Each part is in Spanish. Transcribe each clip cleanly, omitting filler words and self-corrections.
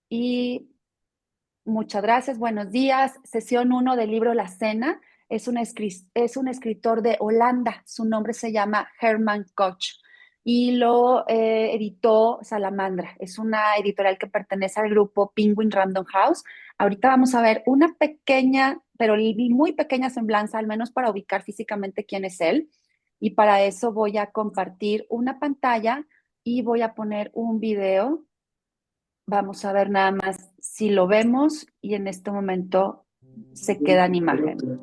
Y muchas gracias, buenos días. Sesión uno del libro La Cena. Es un escritor de Holanda. Su nombre se llama Herman Koch y lo editó Salamandra. Es una editorial que pertenece al grupo Penguin Random House. Ahorita vamos a ver una pequeña, pero muy pequeña semblanza, al menos para ubicar físicamente quién es él. Y para eso voy a compartir una pantalla y voy a poner un video. Vamos a ver nada más si lo vemos y en este momento se queda en imagen.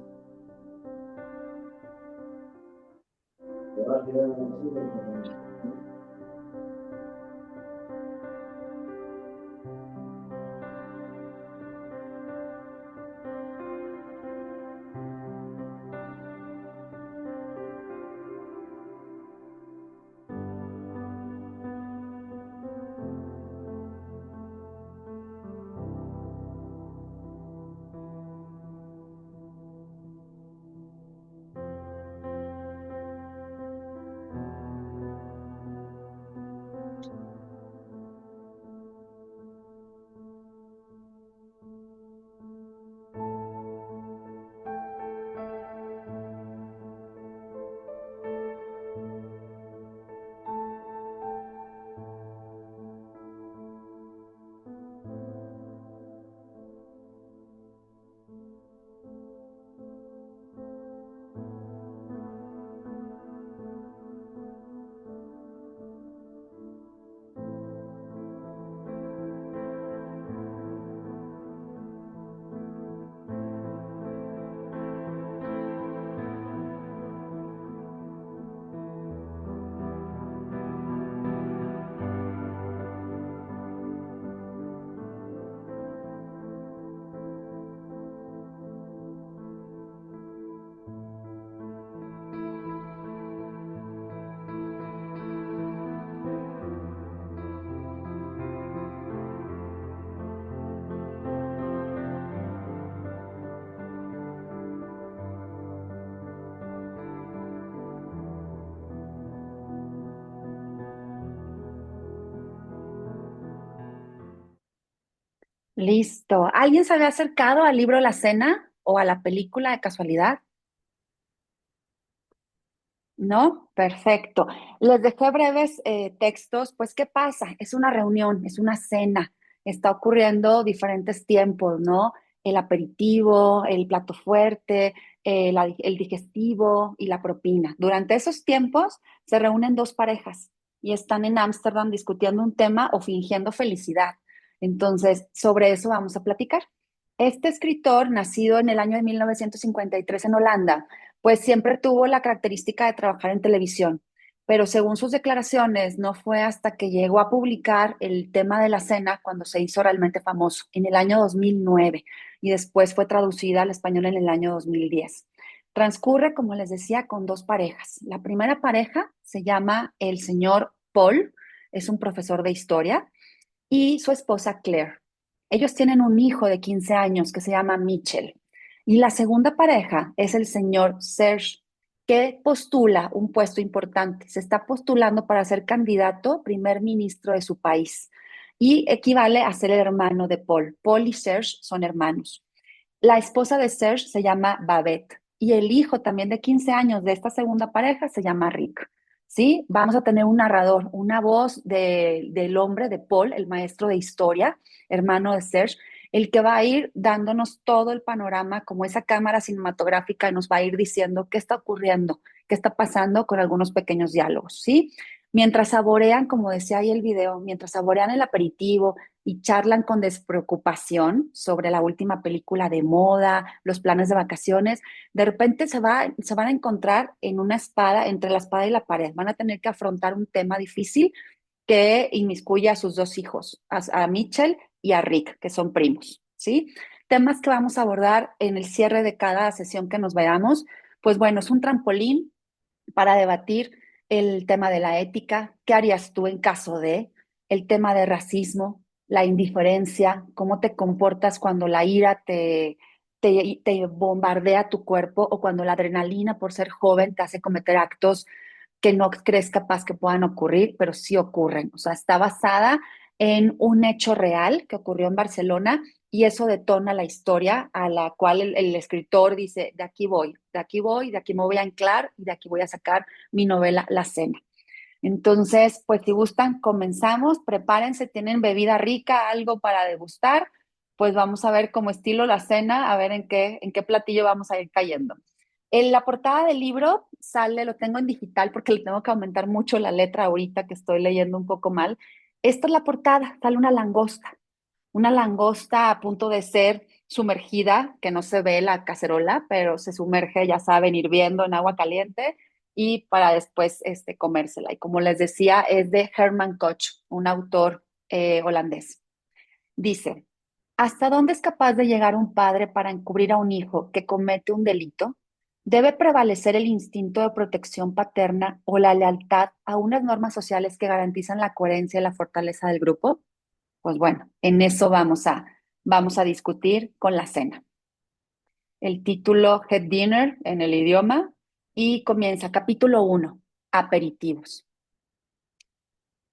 Listo. ¿Alguien se había acercado al libro La Cena o a la película de casualidad? ¿No? Perfecto. Les dejé breves textos. Pues, ¿qué pasa? Es una reunión, es una cena. Está ocurriendo diferentes tiempos, ¿no? El aperitivo, el plato fuerte, el digestivo y la propina. Durante esos tiempos se reúnen dos parejas y están en Ámsterdam discutiendo un tema o fingiendo felicidad. Entonces, sobre eso vamos a platicar. Este escritor, nacido en el año de 1953 en Holanda, pues siempre tuvo la característica de trabajar en televisión, pero según sus declaraciones, no fue hasta que llegó a publicar el tema de la cena cuando se hizo realmente famoso, en el año 2009, y después fue traducida al español en el año 2010. Transcurre, como les decía, con dos parejas. La primera pareja se llama el señor Paul, es un profesor de historia, y su esposa Claire. Ellos tienen un hijo de 15 años que se llama Mitchell. Y la segunda pareja es el señor Serge, que postula un puesto importante. Se está postulando para ser candidato primer ministro de su país y equivale a ser el hermano de Paul. Paul y Serge son hermanos. La esposa de Serge se llama Babette y el hijo también de 15 años de esta segunda pareja se llama Rick. ¿Sí? Vamos a tener un narrador, una voz del hombre de Paul, el maestro de historia, hermano de Serge, el que va a ir dándonos todo el panorama, como esa cámara cinematográfica nos va a ir diciendo qué está ocurriendo, qué está pasando con algunos pequeños diálogos, ¿sí? Mientras saborean, como decía ahí el video, mientras saborean el aperitivo, y charlan con despreocupación sobre la última película de moda, los planes de vacaciones, de repente se van a encontrar en una espada, entre la espada y la pared. Van a tener que afrontar un tema difícil que inmiscuye a sus dos hijos, a Mitchell y a Rick, que son primos, ¿sí? Temas que vamos a abordar en el cierre de cada sesión que nos veamos, pues bueno, es un trampolín para debatir el tema de la ética, qué harías tú en caso de, el tema de racismo, la indiferencia, cómo te comportas cuando la ira te bombardea tu cuerpo o cuando la adrenalina por ser joven te hace cometer actos que no crees capaz que puedan ocurrir, pero sí ocurren. O sea, está basada en un hecho real que ocurrió en Barcelona y eso detona la historia a la cual el escritor dice, de aquí voy, de aquí voy, de aquí me voy a anclar y de aquí voy a sacar mi novela La Cena. Entonces, pues si gustan, comenzamos, prepárense, tienen bebida rica, algo para degustar, pues vamos a ver como estilo La Cena, a ver en qué platillo vamos a ir cayendo. En la portada del libro sale, lo tengo en digital porque le tengo que aumentar mucho la letra ahorita que estoy leyendo un poco mal. Esta es la portada, sale una langosta a punto de ser sumergida, que no se ve la cacerola, pero se sumerge, ya saben, hirviendo en agua caliente y para después comérsela. Y como les decía, es de Herman Koch, un autor holandés. Dice, ¿hasta dónde es capaz de llegar un padre para encubrir a un hijo que comete un delito? ¿Debe prevalecer el instinto de protección paterna o la lealtad a unas normas sociales que garantizan la coherencia y la fortaleza del grupo? Pues bueno, en eso vamos a discutir con La Cena. El título Head Dinner en el idioma y comienza capítulo 1, aperitivos.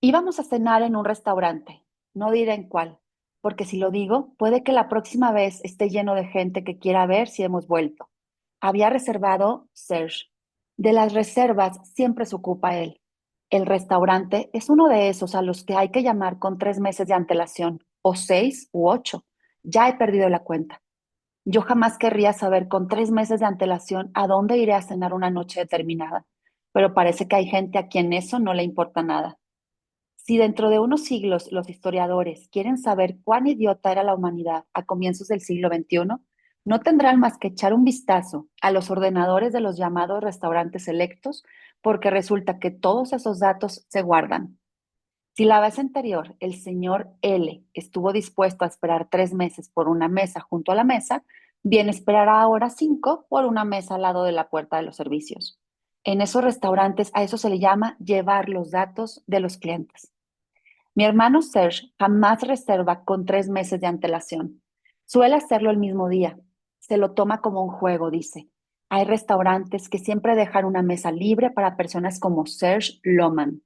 Íbamos a cenar en un restaurante, no diré en cuál, porque si lo digo, puede que la próxima vez esté lleno de gente que quiera ver si hemos vuelto. Había reservado Serge. De las reservas siempre se ocupa él. El restaurante es uno de esos a los que hay que llamar con 3 meses de antelación, o 6 u 8. Ya he perdido la cuenta. Yo jamás querría saber con 3 meses de antelación a dónde iré a cenar una noche determinada, pero parece que hay gente a quien eso no le importa nada. Si dentro de unos siglos los historiadores quieren saber cuán idiota era la humanidad a comienzos del siglo XXI, no tendrán más que echar un vistazo a los ordenadores de los llamados restaurantes selectos, porque resulta que todos esos datos se guardan. Si la vez anterior el señor L estuvo dispuesto a esperar 3 meses por una mesa junto a la mesa, bien esperará ahora 5 por una mesa al lado de la puerta de los servicios. En esos restaurantes a eso se le llama llevar los datos de los clientes. Mi hermano Serge jamás reserva con 3 meses de antelación. Suele hacerlo el mismo día. Se lo toma como un juego, dice. Hay restaurantes que siempre dejan una mesa libre para personas como Serge Loman.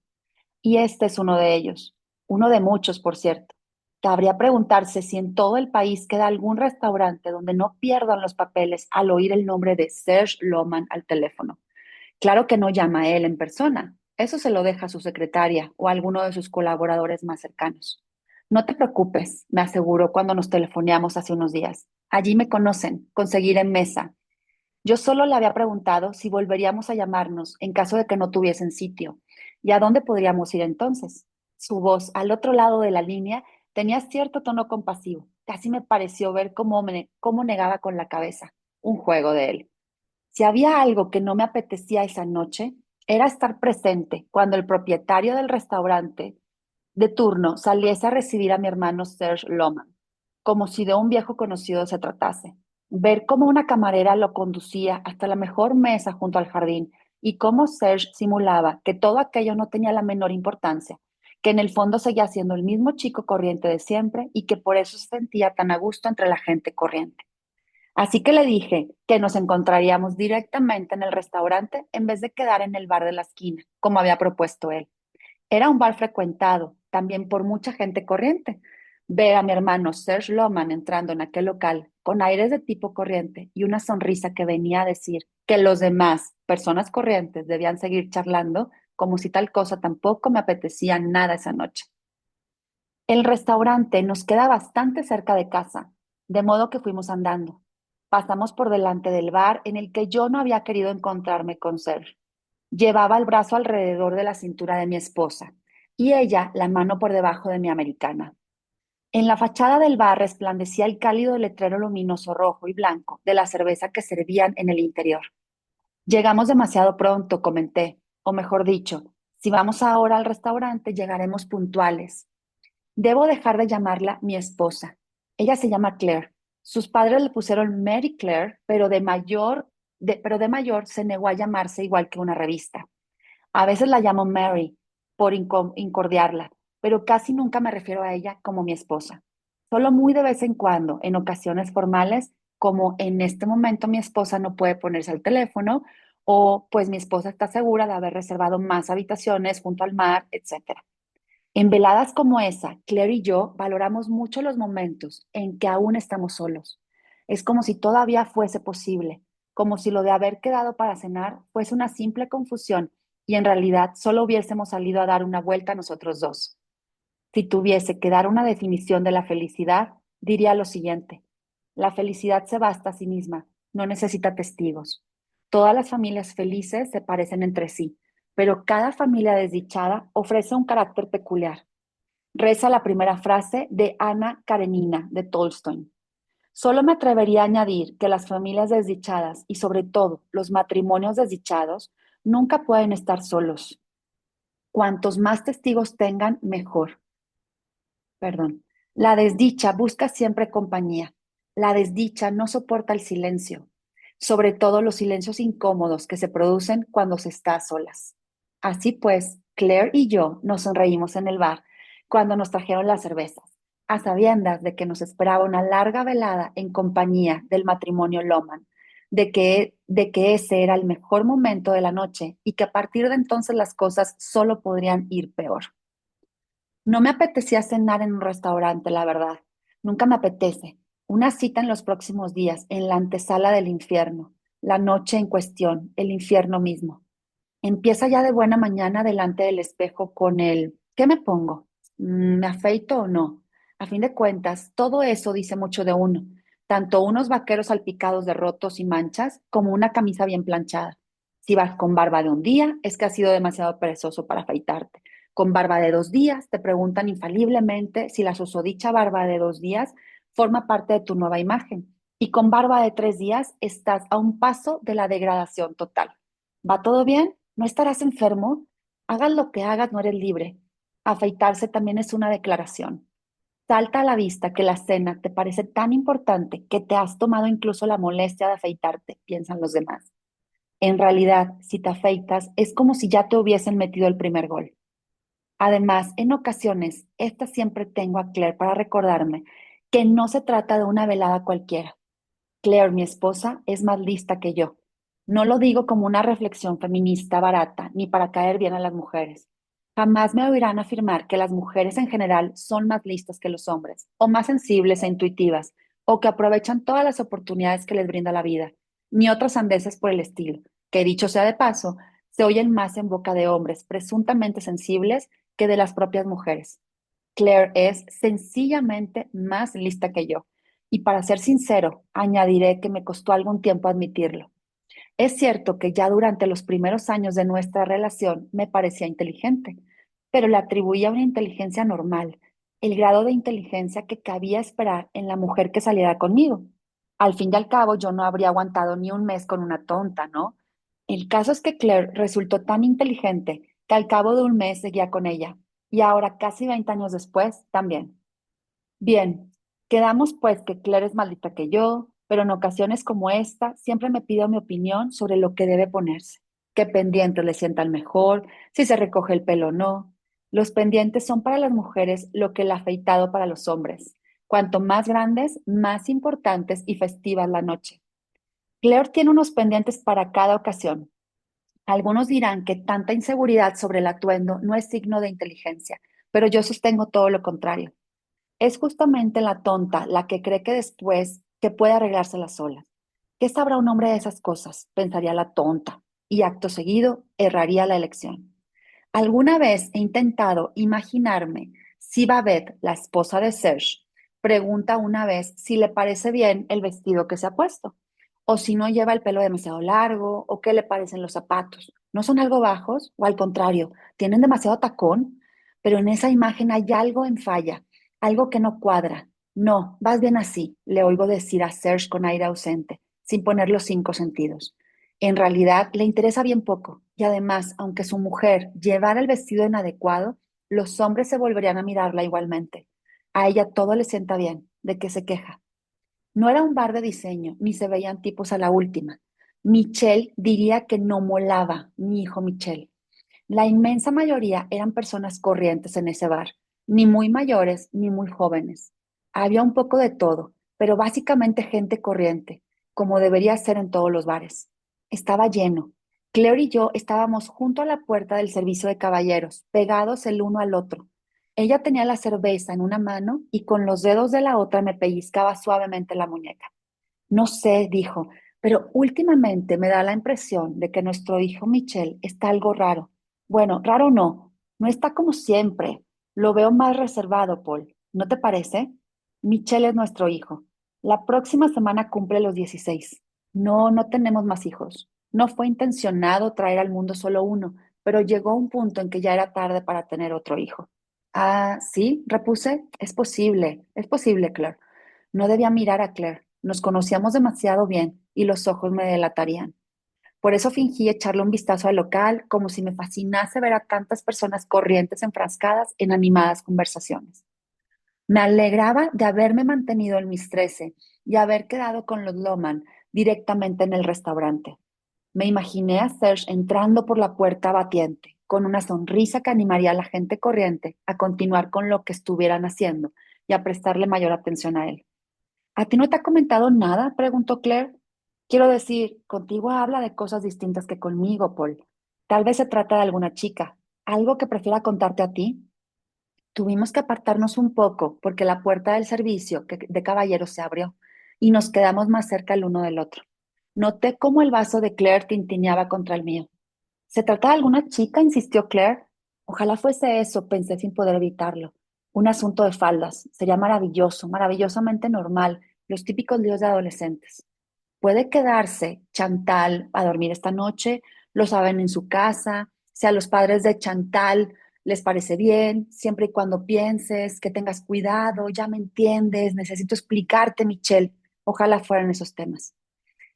Y este es uno de ellos. Uno de muchos, por cierto. Cabría preguntarse si en todo el país queda algún restaurante donde no pierdan los papeles al oír el nombre de Serge Loman al teléfono. Claro que no llama a él en persona. Eso se lo deja a su secretaria o a alguno de sus colaboradores más cercanos. No te preocupes, me aseguró cuando nos telefoneamos hace unos días. Allí me conocen, conseguiré mesa. Yo solo le había preguntado si volveríamos a llamarnos en caso de que no tuviesen sitio. ¿Y a dónde podríamos ir entonces? Su voz al otro lado de la línea tenía cierto tono compasivo. Casi me pareció ver cómo negaba con la cabeza. Un juego de él. Si había algo que no me apetecía esa noche, era estar presente cuando el propietario del restaurante de turno saliese a recibir a mi hermano Serge Loman, como si de un viejo conocido se tratase. Ver cómo una camarera lo conducía hasta la mejor mesa junto al jardín y cómo Serge simulaba que todo aquello no tenía la menor importancia, que en el fondo seguía siendo el mismo chico corriente de siempre y que por eso se sentía tan a gusto entre la gente corriente. Así que le dije que nos encontraríamos directamente en el restaurante en vez de quedar en el bar de la esquina, como había propuesto él. Era un bar frecuentado también por mucha gente corriente. Ver a mi hermano Serge Loman entrando en aquel local con aires de tipo corriente y una sonrisa que venía a decir que los demás, personas corrientes, debían seguir charlando, como si tal cosa tampoco me apetecía nada esa noche. El restaurante nos queda bastante cerca de casa, de modo que fuimos andando. Pasamos por delante del bar en el que yo no había querido encontrarme con Serge. Llevaba el brazo alrededor de la cintura de mi esposa y ella la mano por debajo de mi americana. En la fachada del bar resplandecía el cálido letrero luminoso rojo y blanco de la cerveza que servían en el interior. Llegamos demasiado pronto, comenté, o mejor dicho, si vamos ahora al restaurante llegaremos puntuales. Debo dejar de llamarla mi esposa. Ella se llama Claire. Sus padres le pusieron Mary Claire, pero de mayor se negó a llamarse igual que una revista. A veces la llamo Mary por incordiarla, pero casi nunca me refiero a ella como mi esposa. Solo muy de vez en cuando, en ocasiones formales, como en este momento mi esposa no puede ponerse al teléfono o pues mi esposa está segura de haber reservado más habitaciones junto al mar, etcétera. En veladas como esa, Claire y yo valoramos mucho los momentos en que aún estamos solos. Es como si todavía fuese posible, como si lo de haber quedado para cenar fuese una simple confusión y en realidad solo hubiésemos salido a dar una vuelta nosotros dos. Si tuviese que dar una definición de la felicidad, diría lo siguiente. La felicidad se basta a sí misma, no necesita testigos. Todas las familias felices se parecen entre sí, pero cada familia desdichada ofrece un carácter peculiar. Reza la primera frase de Ana Karenina de Tolstoy. Solo me atrevería a añadir que las familias desdichadas y sobre todo los matrimonios desdichados nunca pueden estar solos. Cuantos más testigos tengan, mejor. Perdón. La desdicha busca siempre compañía. La desdicha no soporta el silencio, sobre todo los silencios incómodos que se producen cuando se está a solas. Así pues, Claire y yo nos sonreímos en el bar cuando nos trajeron las cervezas, a sabiendas de que nos esperaba una larga velada en compañía del matrimonio Loman, de que ese era el mejor momento de la noche y que a partir de entonces las cosas solo podrían ir peor. No me apetecía cenar en un restaurante, la verdad. Nunca me apetece. Una cita en los próximos días, en la antesala del infierno, la noche en cuestión, el infierno mismo. Empieza ya de buena mañana delante del espejo con el ¿qué me pongo? ¿Me afeito o no? A fin de cuentas, todo eso dice mucho de uno, tanto unos vaqueros salpicados de rotos y manchas como una camisa bien planchada. Si vas con barba de un día, es que has sido demasiado perezoso para afeitarte. Con barba de 2 días, te preguntan infaliblemente si la susodicha barba de 2 días forma parte de tu nueva imagen. Y con barba de 3 días, estás a un paso de la degradación total. ¿Va todo bien? ¿No estarás enfermo? Hagas lo que hagas, no eres libre. Afeitarse también es una declaración. Salta a la vista que la cena te parece tan importante que te has tomado incluso la molestia de afeitarte, piensan los demás. En realidad, si te afeitas, es como si ya te hubiesen metido el primer gol. Además, en ocasiones, esta siempre tengo a Claire para recordarme que no se trata de una velada cualquiera. Claire, mi esposa, es más lista que yo. No lo digo como una reflexión feminista barata, ni para caer bien a las mujeres. Jamás me oirán afirmar que las mujeres en general son más listas que los hombres, o más sensibles e intuitivas, o que aprovechan todas las oportunidades que les brinda la vida, ni otras sandeces por el estilo, que dicho sea de paso, se oyen más en boca de hombres presuntamente sensibles que de las propias mujeres. Claire es sencillamente más lista que yo. Y para ser sincero, añadiré que me costó algún tiempo admitirlo. Es cierto que ya durante los primeros años de nuestra relación me parecía inteligente, pero le atribuía una inteligencia normal, el grado de inteligencia que cabía esperar en la mujer que saliera conmigo. Al fin y al cabo, yo no habría aguantado ni un mes con una tonta, ¿no? El caso es que Claire resultó tan inteligente que al cabo de un mes seguía con ella, y ahora, casi 20 años después, también. Bien, quedamos pues que Claire es maldita que yo, pero en ocasiones como esta siempre me pido mi opinión sobre lo que debe ponerse, qué pendientes le sientan mejor, si se recoge el pelo o no. Los pendientes son para las mujeres lo que el afeitado para los hombres. Cuanto más grandes, más importantes y festivas la noche. Claire tiene unos pendientes para cada ocasión. Algunos dirán que tanta inseguridad sobre el atuendo no es signo de inteligencia, pero yo sostengo todo lo contrario. Es justamente la tonta la que cree que después que puede arreglárselas sola. ¿Qué sabrá un hombre de esas cosas? Pensaría la tonta, y acto seguido erraría la elección. Alguna vez he intentado imaginarme si Babette, la esposa de Serge, pregunta una vez si le parece bien el vestido que se ha puesto, o si no lleva el pelo demasiado largo, o qué le parecen los zapatos. ¿No son algo bajos? O al contrario, tienen demasiado tacón, pero en esa imagen hay algo en falla, algo que no cuadra. No, vas bien así, le oigo decir a Serge con aire ausente, sin poner los 5 sentidos. En realidad le interesa bien poco y además, aunque su mujer llevara el vestido inadecuado, los hombres se volverían a mirarla igualmente. A ella todo le sienta bien. ¿De qué se queja? No era un bar de diseño, ni se veían tipos a la última. Michelle diría que no molaba, mi hijo Michelle. La inmensa mayoría eran personas corrientes en ese bar, ni muy mayores ni muy jóvenes. Había un poco de todo, pero básicamente gente corriente, como debería ser en todos los bares. Estaba lleno. Claire y yo estábamos junto a la puerta del servicio de caballeros, pegados el uno al otro. Ella tenía la cerveza en una mano y con los dedos de la otra me pellizcaba suavemente la muñeca. No sé, dijo, pero últimamente me da la impresión de que nuestro hijo Michel está algo raro. Bueno, raro no, no está como siempre. Lo veo más reservado, Paul. ¿No te parece? Michel es nuestro hijo. La próxima semana cumple los 16. No, no tenemos más hijos. No fue intencionado traer al mundo solo uno, pero llegó un punto en que ya era tarde para tener otro hijo. Ah, sí, repuse. Es posible, Claire. No debía mirar a Claire. Nos conocíamos demasiado bien y los ojos me delatarían. Por eso fingí echarle un vistazo al local, como si me fascinase ver a tantas personas corrientes enfrascadas en animadas conversaciones. Me alegraba de haberme mantenido en mis 13 y haber quedado con los Loman directamente en el restaurante. Me imaginé a Serge entrando por la puerta batiente, con una sonrisa que animaría a la gente corriente a continuar con lo que estuvieran haciendo y a prestarle mayor atención a él. ¿A ti no te ha comentado nada? Preguntó Claire. Quiero decir, contigo habla de cosas distintas que conmigo, Paul. Tal vez se trata de alguna chica, algo que prefiera contarte a ti. Tuvimos que apartarnos un poco porque la puerta del servicio de caballeros se abrió y nos quedamos más cerca el uno del otro. Noté cómo el vaso de Claire tintineaba contra el mío. ¿Se trata de alguna chica? Insistió Claire. Ojalá fuese eso, pensé sin poder evitarlo. Un asunto de faldas. Sería maravilloso, maravillosamente normal, los típicos líos de adolescentes. Puede quedarse Chantal a dormir esta noche, lo saben en su casa, si a los padres de Chantal les parece bien, siempre y cuando pienses, que tengas cuidado, ya me entiendes, necesito explicarte, Michelle. Ojalá fueran esos temas.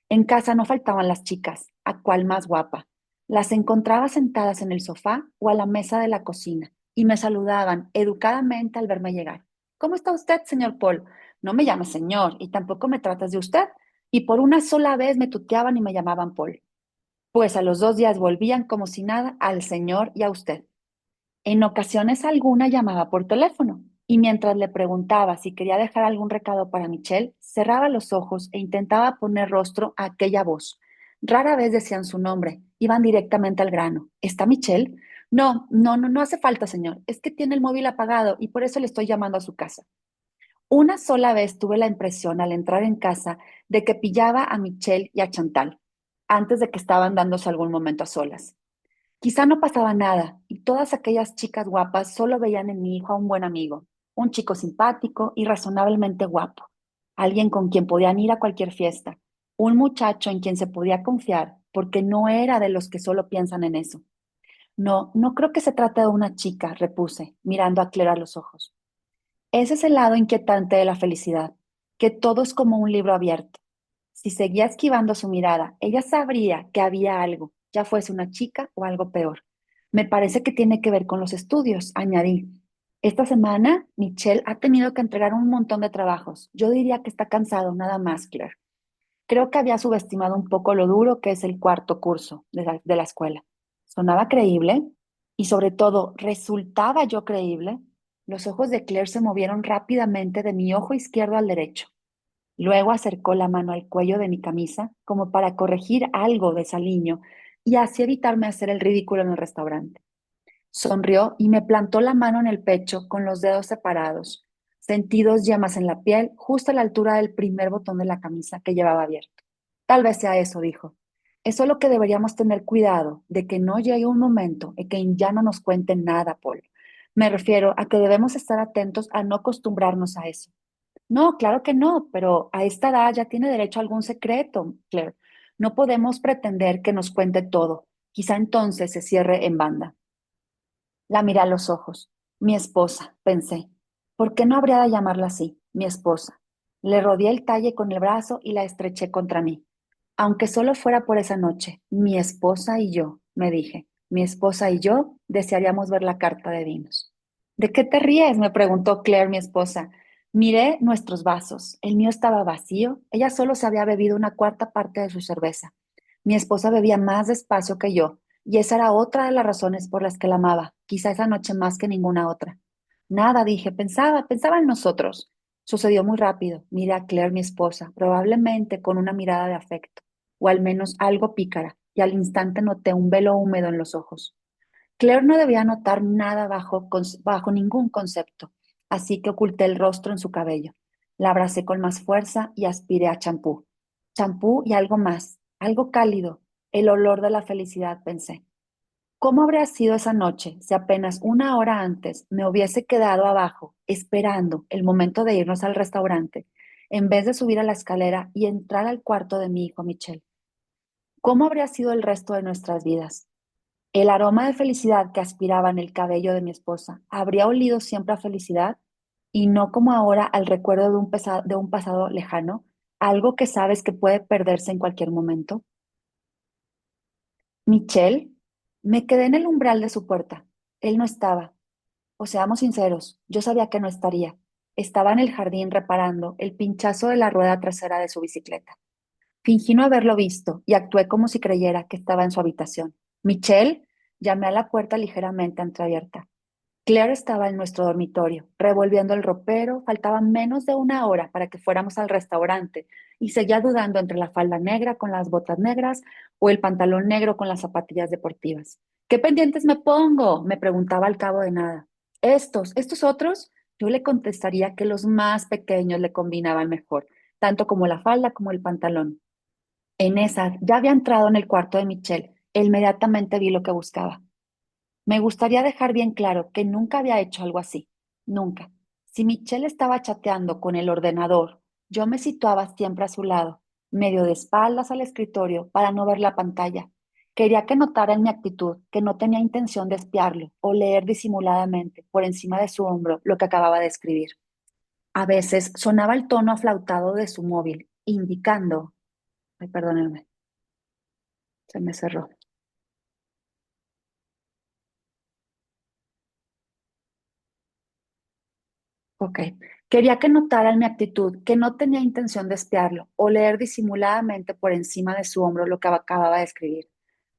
En casa no faltaban las chicas, a cuál más guapa. Las encontraba sentadas en el sofá o a la mesa de la cocina y me saludaban educadamente al verme llegar. ¿Cómo está usted, señor Paul? No me llames señor y tampoco me tratas de usted. Y por una sola vez me tuteaban y me llamaban Paul. Pues a los 2 días volvían como si nada al señor y a usted. En ocasiones alguna llamaba por teléfono y mientras le preguntaba si quería dejar algún recado para Michelle, cerraba los ojos e intentaba poner rostro a aquella voz. Rara vez decían su nombre, iban directamente al grano. ¿Está Michelle? No, no, no, no hace falta, señor. Es que tiene el móvil apagado y por eso le estoy llamando a su casa. Una sola vez tuve la impresión al entrar en casa de que pillaba a Michelle y a Chantal, antes de que estaban dándose algún momento a solas. Quizá no pasaba nada y todas aquellas chicas guapas solo veían en mi hijo a un buen amigo, un chico simpático y razonablemente guapo, alguien con quien podían ir a cualquier fiesta, un muchacho en quien se podía confiar porque no era de los que solo piensan en eso. No, no creo que se trate de una chica, repuse, mirando a Claire a los ojos. Ese es el lado inquietante de la felicidad, que todo es como un libro abierto. Si seguía esquivando su mirada, ella sabría que había algo, ya fuese una chica o algo peor. Me parece que tiene que ver con los estudios, añadí. Esta semana, Michelle ha tenido que entregar un montón de trabajos. Yo diría que está cansado, nada más, Claire. Creo que había subestimado un poco lo duro que es el cuarto curso de la escuela. Sonaba creíble y sobre todo, ¿resultaba yo creíble? Los ojos de Claire se movieron rápidamente de mi ojo izquierdo al derecho. Luego acercó la mano al cuello de mi camisa como para corregir algo de saliño y así evitarme hacer el ridículo en el restaurante. Sonrió y me plantó la mano en el pecho con los dedos separados. Sentí dos llamas en la piel justo a la altura del primer botón de la camisa que llevaba abierto. Tal vez sea eso, dijo. Es solo que deberíamos tener cuidado de que no llegue un momento en que ya no nos cuenten nada, Paul. Me refiero a que debemos estar atentos a no acostumbrarnos a eso. No, claro que no, pero a esta edad ya tiene derecho a algún secreto, Claire. No podemos pretender que nos cuente todo. Quizá entonces se cierre en banda. La miré a los ojos. Mi esposa, pensé. ¿Por qué no habría de llamarla así? Mi esposa. Le rodeé el talle con el brazo y la estreché contra mí. Aunque solo fuera por esa noche, mi esposa y yo, me dije, mi esposa y yo desearíamos ver la carta de vinos. ¿De qué te ríes? Me preguntó Claire, mi esposa. Miré nuestros vasos. El mío estaba vacío. Ella solo se había bebido una cuarta parte de su cerveza. Mi esposa bebía más despacio que yo, y esa era otra de las razones por las que la amaba, quizá esa noche más que ninguna otra. Nada, dije, pensaba en nosotros. Sucedió muy rápido. Miré a Claire, mi esposa, probablemente con una mirada de afecto, o al menos algo pícara, y al instante noté un velo húmedo en los ojos. Claire no debía notar nada bajo ningún concepto, así que oculté el rostro en su cabello. La abracé con más fuerza y aspiré a champú. Champú y algo más, algo cálido, el olor de la felicidad, pensé. ¿Cómo habría sido esa noche si apenas una hora antes me hubiese quedado abajo, esperando el momento de irnos al restaurante, en vez de subir a la escalera y entrar al cuarto de mi hijo Michel? ¿Cómo habría sido el resto de nuestras vidas? El aroma de felicidad que aspiraba en el cabello de mi esposa habría olido siempre a felicidad y no como ahora al recuerdo de un pasado lejano, algo que sabes que puede perderse en cualquier momento. Michelle, me quedé en el umbral de su puerta. Él no estaba. O seamos sinceros, yo sabía que no estaría. Estaba en el jardín reparando el pinchazo de la rueda trasera de su bicicleta. Fingí no haberlo visto y actué como si creyera que estaba en su habitación. Michelle, llamé a la puerta ligeramente entreabierta. Claire estaba en nuestro dormitorio, revolviendo el ropero. Faltaba menos de una hora para que fuéramos al restaurante y seguía dudando entre la falda negra con las botas negras o el pantalón negro con las zapatillas deportivas. ¿Qué pendientes me pongo? Me preguntaba al cabo de nada. Estos otros, yo le contestaría que los más pequeños le combinaban mejor, tanto como la falda como el pantalón. En esa, ya había entrado en el cuarto de Michelle e inmediatamente vi lo que buscaba. Me gustaría dejar bien claro que nunca había hecho algo así. Nunca. Si Michelle estaba chateando con el ordenador, yo me situaba siempre a su lado, medio de espaldas al escritorio para no ver la pantalla. Quería que notara en mi actitud que no tenía intención de espiarlo o leer disimuladamente por encima de su hombro lo que acababa de escribir. A veces sonaba el tono aflautado de su móvil, indicando, ay, perdónenme, se me cerró. Ok. Quería que notara en mi actitud que no tenía intención de espiarlo o leer disimuladamente por encima de su hombro lo que acababa de escribir.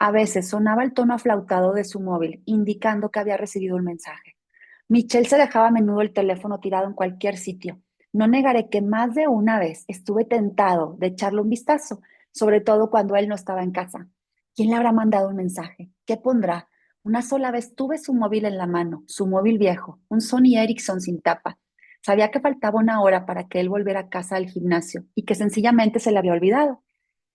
A veces sonaba el tono aflautado de su móvil, indicando que había recibido un mensaje. Michelle se dejaba a menudo el teléfono tirado en cualquier sitio. No negaré que más de una vez estuve tentado de echarle un vistazo, sobre todo cuando él no estaba en casa. ¿Quién le habrá mandado un mensaje? ¿Qué pondrá? Una sola vez tuve su móvil en la mano, su móvil viejo, un Sony Ericsson sin tapa. Sabía que faltaba una hora para que él volviera a casa del gimnasio y que sencillamente se le había olvidado.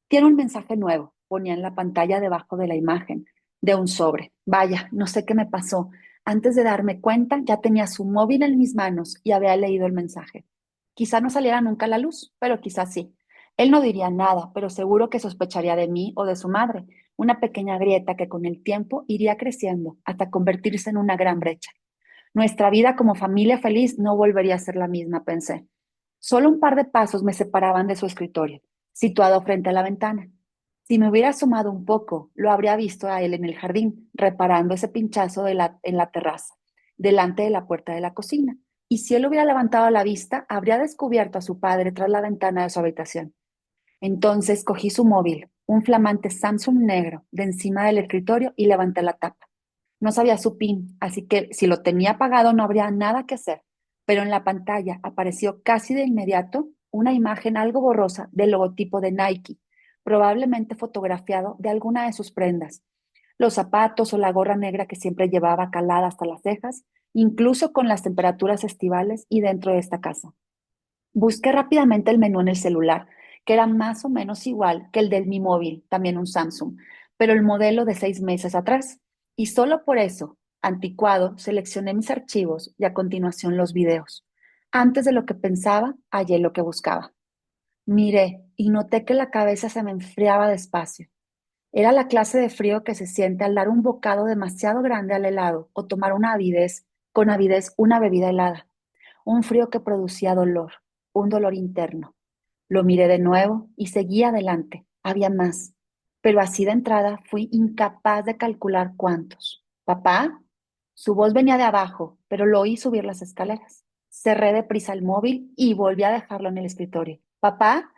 Tiene un mensaje nuevo, ponía en la pantalla debajo de la imagen, de un sobre. Vaya, no sé qué me pasó. Antes de darme cuenta, ya tenía su móvil en mis manos y había leído el mensaje. Quizá no saliera nunca a la luz, pero quizá sí. Él no diría nada, pero seguro que sospecharía de mí o de su madre, una pequeña grieta que con el tiempo iría creciendo hasta convertirse en una gran brecha. Nuestra vida como familia feliz no volvería a ser la misma, pensé. Solo un par de pasos me separaban de su escritorio, situado frente a la ventana. Si me hubiera asomado un poco, lo habría visto a él en el jardín, reparando ese pinchazo en la terraza, delante de la puerta de la cocina. Y si él hubiera levantado la vista, habría descubierto a su padre tras la ventana de su habitación. Entonces cogí su móvil, un flamante Samsung negro, de encima del escritorio y levanté la tapa. No sabía su PIN, así que si lo tenía apagado no habría nada que hacer. Pero en la pantalla apareció casi de inmediato una imagen algo borrosa del logotipo de Nike, probablemente fotografiado de alguna de sus prendas. Los zapatos o la gorra negra que siempre llevaba calada hasta las cejas, incluso con las temperaturas estivales y dentro de esta casa. Busqué rápidamente el menú en el celular, que era más o menos igual que el del Mi Móvil, también un Samsung, pero el modelo de 6 meses atrás. Y solo por eso, anticuado, seleccioné mis archivos y a continuación los videos. Antes de lo que pensaba, hallé lo que buscaba. Miré y noté que la cabeza se me enfriaba despacio. Era la clase de frío que se siente al dar un bocado demasiado grande al helado o tomar con avidez una bebida helada. Un frío que producía dolor, un dolor interno. Lo miré de nuevo y seguí adelante. Había más, pero así de entrada fui incapaz de calcular cuántos. ¿Papá? Su voz venía de abajo, pero lo oí subir las escaleras. Cerré deprisa el móvil y volví a dejarlo en el escritorio. ¿Papá?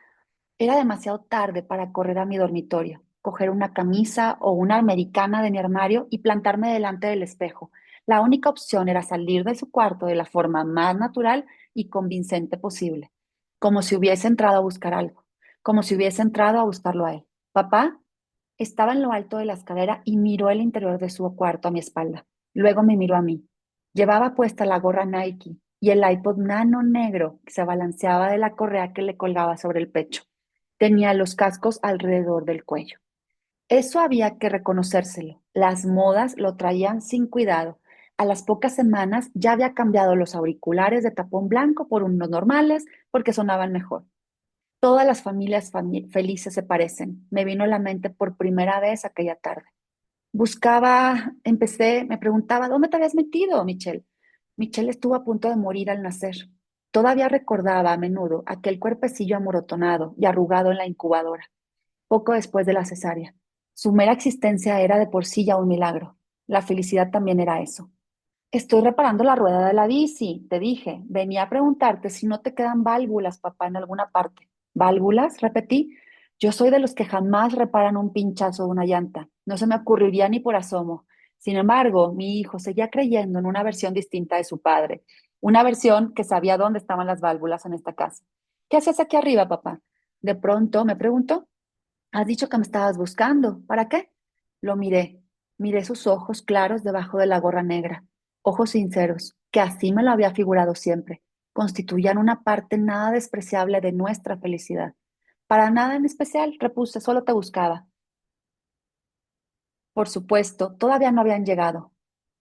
Era demasiado tarde para correr a mi dormitorio, coger una camisa o una americana de mi armario y plantarme delante del espejo. La única opción era salir de su cuarto de la forma más natural y convincente posible, como si hubiese entrado a buscar algo, como si hubiese entrado a buscarlo a él. ¿Papá? Estaba en lo alto de la escalera y miró el interior de su cuarto a mi espalda. Luego me miró a mí. Llevaba puesta la gorra Nike y el iPod Nano negro que se balanceaba de la correa que le colgaba sobre el pecho. Tenía los cascos alrededor del cuello. Eso había que reconocérselo. Las modas lo traían sin cuidado. A las pocas semanas ya había cambiado los auriculares de tapón blanco por unos normales porque sonaban mejor. Todas las familias felices se parecen. Me vino a la mente por primera vez aquella tarde. Me preguntaba, ¿dónde te habías metido, Michelle? Michelle estuvo a punto de morir al nacer. Todavía recordaba a menudo aquel cuerpecillo amorotonado y arrugado en la incubadora, poco después de la cesárea. Su mera existencia era de por sí ya un milagro. La felicidad también era eso. Estoy reparando la rueda de la bici, te dije. Venía a preguntarte si no te quedan válvulas, papá, en alguna parte. ¿Válvulas? Repetí. Yo soy de los que jamás reparan un pinchazo de una llanta. No se me ocurriría ni por asomo. Sin embargo, mi hijo seguía creyendo en una versión distinta de su padre. Una versión que sabía dónde estaban las válvulas en esta casa. ¿Qué haces aquí arriba, papá? De pronto me preguntó. Has dicho que me estabas buscando. ¿Para qué? Lo miré. Miré sus ojos claros debajo de la gorra negra. Ojos sinceros, que así me lo había figurado siempre. Constituían una parte nada despreciable de nuestra felicidad. Para nada en especial, repuse, solo te buscaba. Por supuesto, todavía no habían llegado.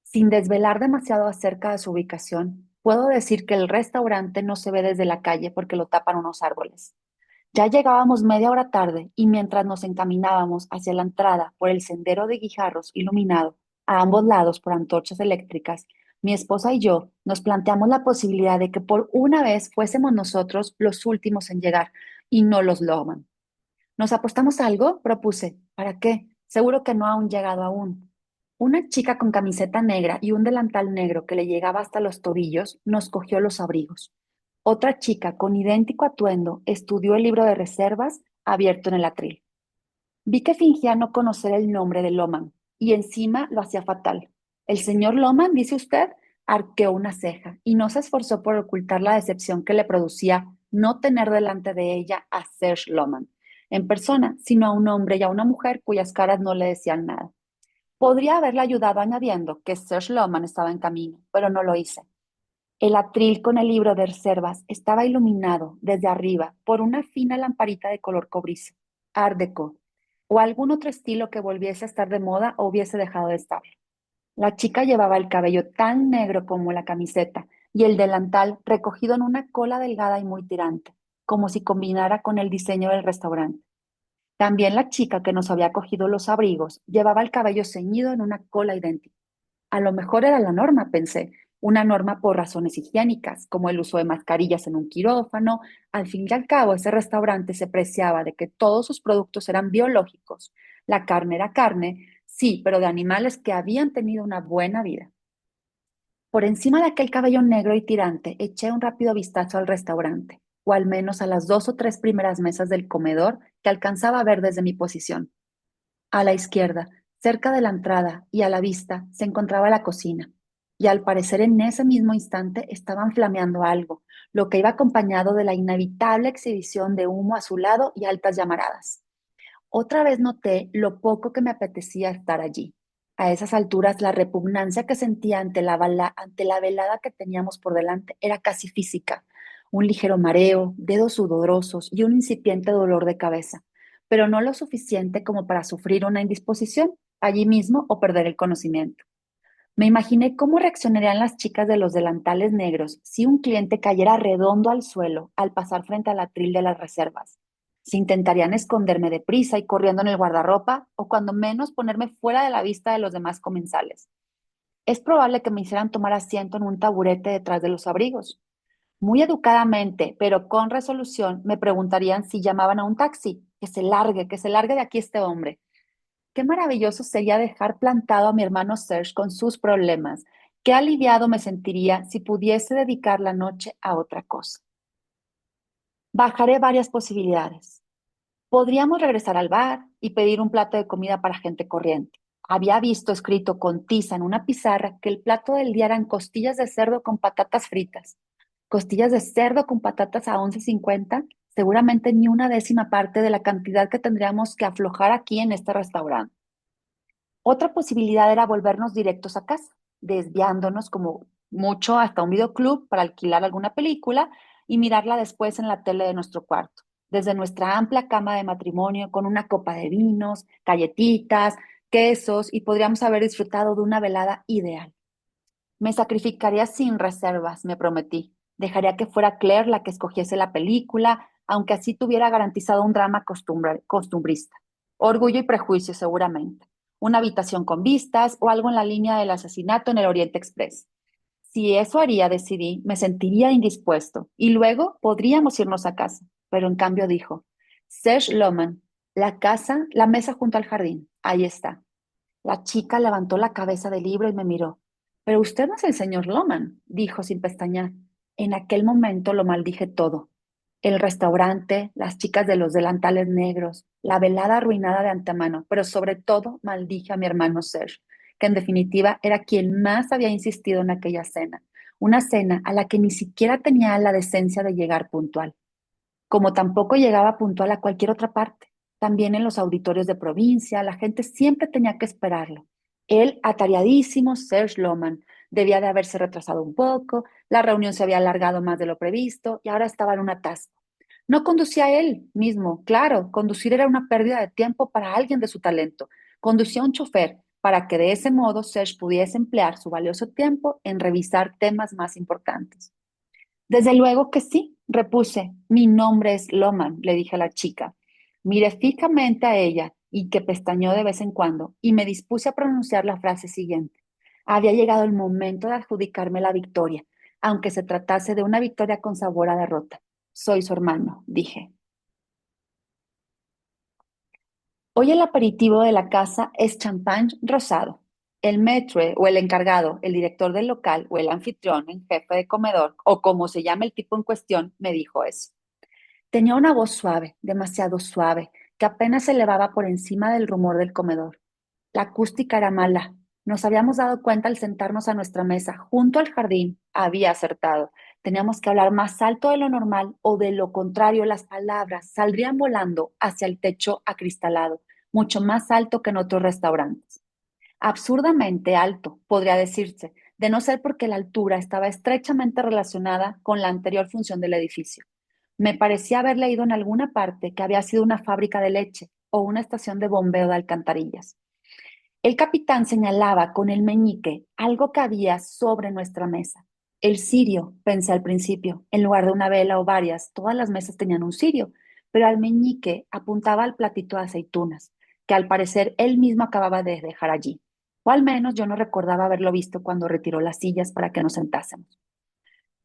Sin desvelar demasiado acerca de su ubicación, puedo decir que el restaurante no se ve desde la calle porque lo tapan unos árboles. Ya llegábamos media hora tarde y mientras nos encaminábamos hacia la entrada por el sendero de guijarros iluminado a ambos lados por antorchas eléctricas, mi esposa y yo nos planteamos la posibilidad de que por una vez fuésemos nosotros los últimos en llegar y no los Loman. ¿Nos apostamos algo? Propuse. ¿Para qué? Seguro que no han llegado aún. Una chica con camiseta negra y un delantal negro que le llegaba hasta los tobillos nos cogió los abrigos. Otra chica con idéntico atuendo estudió el libro de reservas abierto en el atril. Vi que fingía no conocer el nombre de Loman y encima lo hacía fatal. ¿El señor Loman, dice usted? Arqueó una ceja y no se esforzó por ocultar la decepción que le producía no tener delante de ella a Serge Loman en persona, sino a un hombre y a una mujer cuyas caras no le decían nada. Podría haberle ayudado añadiendo que Serge Loman estaba en camino, pero no lo hice. El atril con el libro de reservas estaba iluminado desde arriba por una fina lamparita de color cobrizo, Art Deco, o algún otro estilo que volviese a estar de moda o hubiese dejado de estar. La chica llevaba el cabello tan negro como la camiseta y el delantal recogido en una cola delgada y muy tirante, como si combinara con el diseño del restaurante. También la chica que nos había cogido los abrigos llevaba el cabello ceñido en una cola idéntica. A lo mejor era la norma, pensé, una norma por razones higiénicas, como el uso de mascarillas en un quirófano. Al fin y al cabo, ese restaurante se preciaba de que todos sus productos eran biológicos. La carne era carne, sí, pero de animales que habían tenido una buena vida. Por encima de aquel cabello negro y tirante, eché un rápido vistazo al restaurante, o al menos a las dos o tres primeras mesas del comedor que alcanzaba a ver desde mi posición. A la izquierda, cerca de la entrada y a la vista, se encontraba la cocina, y al parecer en ese mismo instante estaban flameando algo, lo que iba acompañado de la inevitable exhibición de humo azulado y altas llamaradas. Otra vez noté lo poco que me apetecía estar allí. A esas alturas, la repugnancia que sentía ante la velada que teníamos por delante era casi física. Un ligero mareo, dedos sudorosos y un incipiente dolor de cabeza, pero no lo suficiente como para sufrir una indisposición allí mismo o perder el conocimiento. Me imaginé cómo reaccionarían las chicas de los delantales negros si un cliente cayera redondo al suelo al pasar frente al atril de las reservas. Si intentarían esconderme deprisa y corriendo en el guardarropa, o cuando menos ponerme fuera de la vista de los demás comensales. Es probable que me hicieran tomar asiento en un taburete detrás de los abrigos. Muy educadamente, pero con resolución, me preguntarían si llamaban a un taxi. Que se largue de aquí este hombre. Qué maravilloso sería dejar plantado a mi hermano Serge con sus problemas. Qué aliviado me sentiría si pudiese dedicar la noche a otra cosa. Bajaré varias posibilidades. Podríamos regresar al bar y pedir un plato de comida para gente corriente. Había visto escrito con tiza en una pizarra que el plato del día eran costillas de cerdo con patatas fritas. Costillas de cerdo con patatas a 11.50. seguramente ni una décima parte de la cantidad que tendríamos que aflojar aquí en este restaurante. Otra posibilidad era volvernos directos a casa, desviándonos como mucho hasta un videoclub para alquilar alguna película y mirarla después en la tele de nuestro cuarto, desde nuestra amplia cama de matrimonio con una copa de vinos, galletitas, quesos y podríamos haber disfrutado de una velada ideal. Me sacrificaría sin reservas, me prometí. Dejaría que fuera Claire la que escogiese la película, aunque así tuviera garantizado un drama costumbrista. Orgullo y prejuicio, seguramente. Una habitación con vistas o algo en la línea del asesinato en el Oriente Express. Si eso haría, decidí, me sentiría indispuesto y luego podríamos irnos a casa. Pero en cambio dijo, Serge Loman, la casa, la mesa junto al jardín. Ahí está. La chica levantó la cabeza del libro y me miró. Pero usted no es el señor Loman, dijo sin pestañear. En aquel momento lo maldije todo. El restaurante, las chicas de los delantales negros, la velada arruinada de antemano, pero sobre todo maldije a mi hermano Serge, que en definitiva era quien más había insistido en aquella cena, una cena a la que ni siquiera tenía la decencia de llegar puntual, como tampoco llegaba puntual a cualquier otra parte. También en los auditorios de provincia, la gente siempre tenía que esperarlo. Él, atareadísimo, Serge Loman, debía de haberse retrasado un poco, la reunión se había alargado más de lo previsto y ahora estaba en un atasco. No conducía él mismo, claro, conducir era una pérdida de tiempo para alguien de su talento. Conducía un chofer para que de ese modo Serge pudiese emplear su valioso tiempo en revisar temas más importantes. Desde luego que sí, repuse. Mi nombre es Loman, le dije a la chica. Miré fijamente a ella y que pestañeó de vez en cuando y me dispuse a pronunciar la frase siguiente. Había llegado el momento de adjudicarme la victoria, aunque se tratase de una victoria con sabor a derrota. Soy su hermano, dije. Hoy el aperitivo de la casa es champán rosado. El maître o el encargado, el director del local o el anfitrión en jefe de comedor o como se llama el tipo en cuestión, me dijo eso. Tenía una voz suave, demasiado suave, que apenas se elevaba por encima del rumor del comedor. La acústica era mala. Nos habíamos dado cuenta al sentarnos a nuestra mesa junto al jardín. Había acertado. Teníamos que hablar más alto de lo normal o de lo contrario, las palabras saldrían volando hacia el techo acristalado, mucho más alto que en otros restaurantes. Absurdamente alto, podría decirse, de no ser porque la altura estaba estrechamente relacionada con la anterior función del edificio. Me parecía haber leído en alguna parte que había sido una fábrica de leche o una estación de bombeo de alcantarillas. El capitán señalaba con el meñique algo que había sobre nuestra mesa. El cirio, pensé al principio, en lugar de una vela o varias, todas las mesas tenían un cirio, pero al meñique apuntaba al platito de aceitunas, que al parecer él mismo acababa de dejar allí. O al menos yo no recordaba haberlo visto cuando retiró las sillas para que nos sentásemos.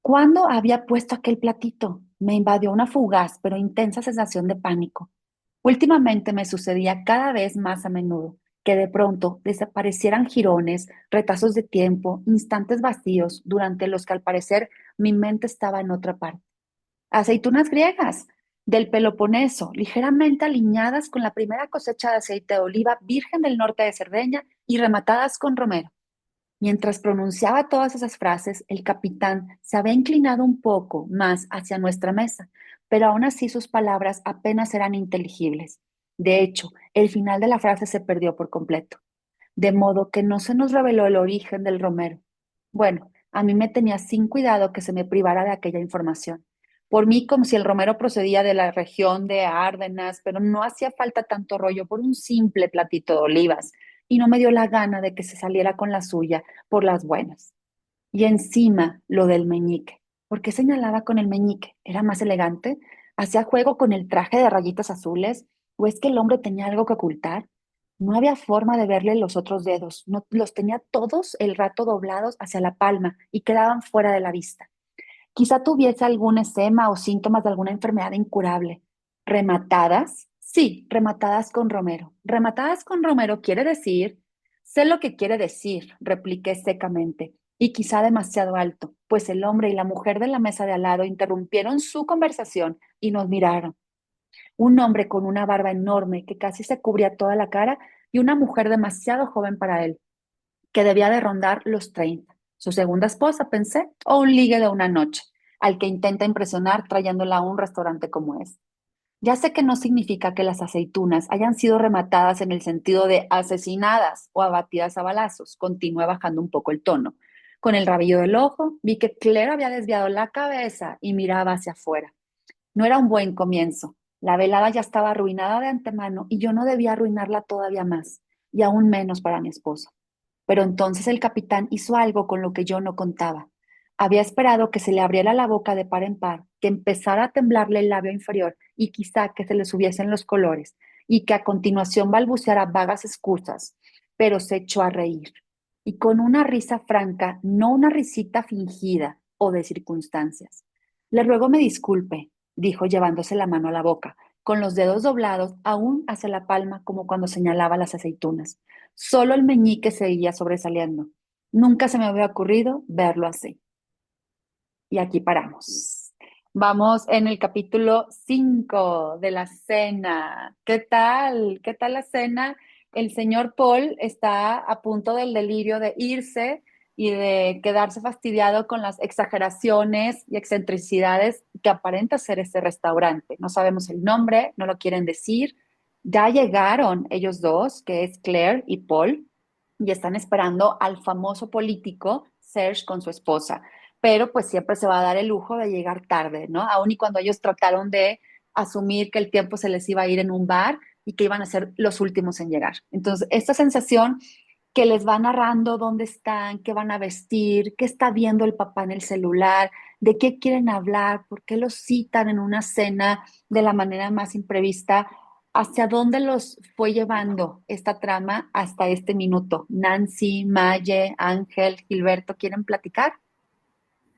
¿Cuándo había puesto aquel platito? Me invadió una fugaz pero intensa sensación de pánico. Últimamente me sucedía cada vez más a menudo que de pronto desaparecieran jirones, retazos de tiempo, instantes vacíos durante los que al parecer mi mente estaba en otra parte. Aceitunas griegas del Peloponeso, ligeramente aliñadas con la primera cosecha de aceite de oliva virgen del norte de Cerdeña y rematadas con romero. Mientras pronunciaba todas esas frases, el capitán se había inclinado un poco más hacia nuestra mesa, pero aún así sus palabras apenas eran inteligibles. De hecho, el final de la frase se perdió por completo, de modo que no se nos reveló el origen del romero. Bueno, a mí me tenía sin cuidado que se me privara de aquella información. Por mí, como si el romero procedía de la región de Árdenas, pero no hacía falta tanto rollo por un simple platito de olivas, y no me dio la gana de que se saliera con la suya por las buenas. Y encima lo del meñique. ¿Por qué señalaba con el meñique? ¿Era más elegante? ¿Hacía juego con el traje de rayitas azules? ¿O es que el hombre tenía algo que ocultar? No había forma de verle los otros dedos. No, los tenía todos el rato doblados hacia la palma y quedaban fuera de la vista. Quizá tuviese algún esema o síntomas de alguna enfermedad incurable. ¿Rematadas? Sí, rematadas con romero. Rematadas con romero quiere decir... Sé lo que quiere decir, repliqué secamente, y quizá demasiado alto, pues el hombre y la mujer de la mesa de al lado interrumpieron su conversación y nos miraron. Un hombre con una barba enorme que casi se cubría toda la cara y una mujer demasiado joven para él, que debía de rondar los 30. Su segunda esposa, pensé, o un ligue de una noche. al que intenta impresionar trayéndola a un restaurante como es. Ya sé que no significa que las aceitunas hayan sido rematadas en el sentido de asesinadas o abatidas a balazos. Continué bajando un poco el tono. Con el rabillo del ojo, vi que Claire había desviado la cabeza y miraba hacia afuera. No era un buen comienzo. La velada ya estaba arruinada de antemano y yo no debía arruinarla todavía más, y aún menos para mi esposo. Pero entonces el capitán hizo algo con lo que yo no contaba. Había esperado que se le abriera la boca de par en par, que empezara a temblarle el labio inferior y quizá que se le subiesen los colores, y que a continuación balbuceara vagas excusas, pero se echó a reír. Y con una risa franca, no una risita fingida o de circunstancias. Le ruego me disculpe, dijo llevándose la mano a la boca, con los dedos doblados aún hacia la palma como cuando señalaba las aceitunas. Solo el meñique seguía sobresaliendo. Nunca se me había ocurrido verlo así. Y aquí paramos. Vamos en el capítulo 5 de la cena. ¿Qué tal? ¿Qué tal la cena? El señor Paul está a punto del delirio de irse y de quedarse fastidiado con las exageraciones y excentricidades que aparenta ser este restaurante. No sabemos el nombre, no lo quieren decir. Ya llegaron ellos dos, que es Claire y Paul, y están esperando al famoso político Serge con su esposa, pero pues siempre se va a dar el lujo de llegar tarde, ¿no? Aun y cuando ellos trataron de asumir que el tiempo se les iba a ir en un bar y que iban a ser los últimos en llegar. Entonces, esta sensación que les va narrando dónde están, qué van a vestir, qué está viendo el papá en el celular, de qué quieren hablar, por qué los citan en una cena de la manera más imprevista, hacia dónde los fue llevando esta trama hasta este minuto. Nancy, Maye, Ángel, Gilberto, ¿quieren platicar?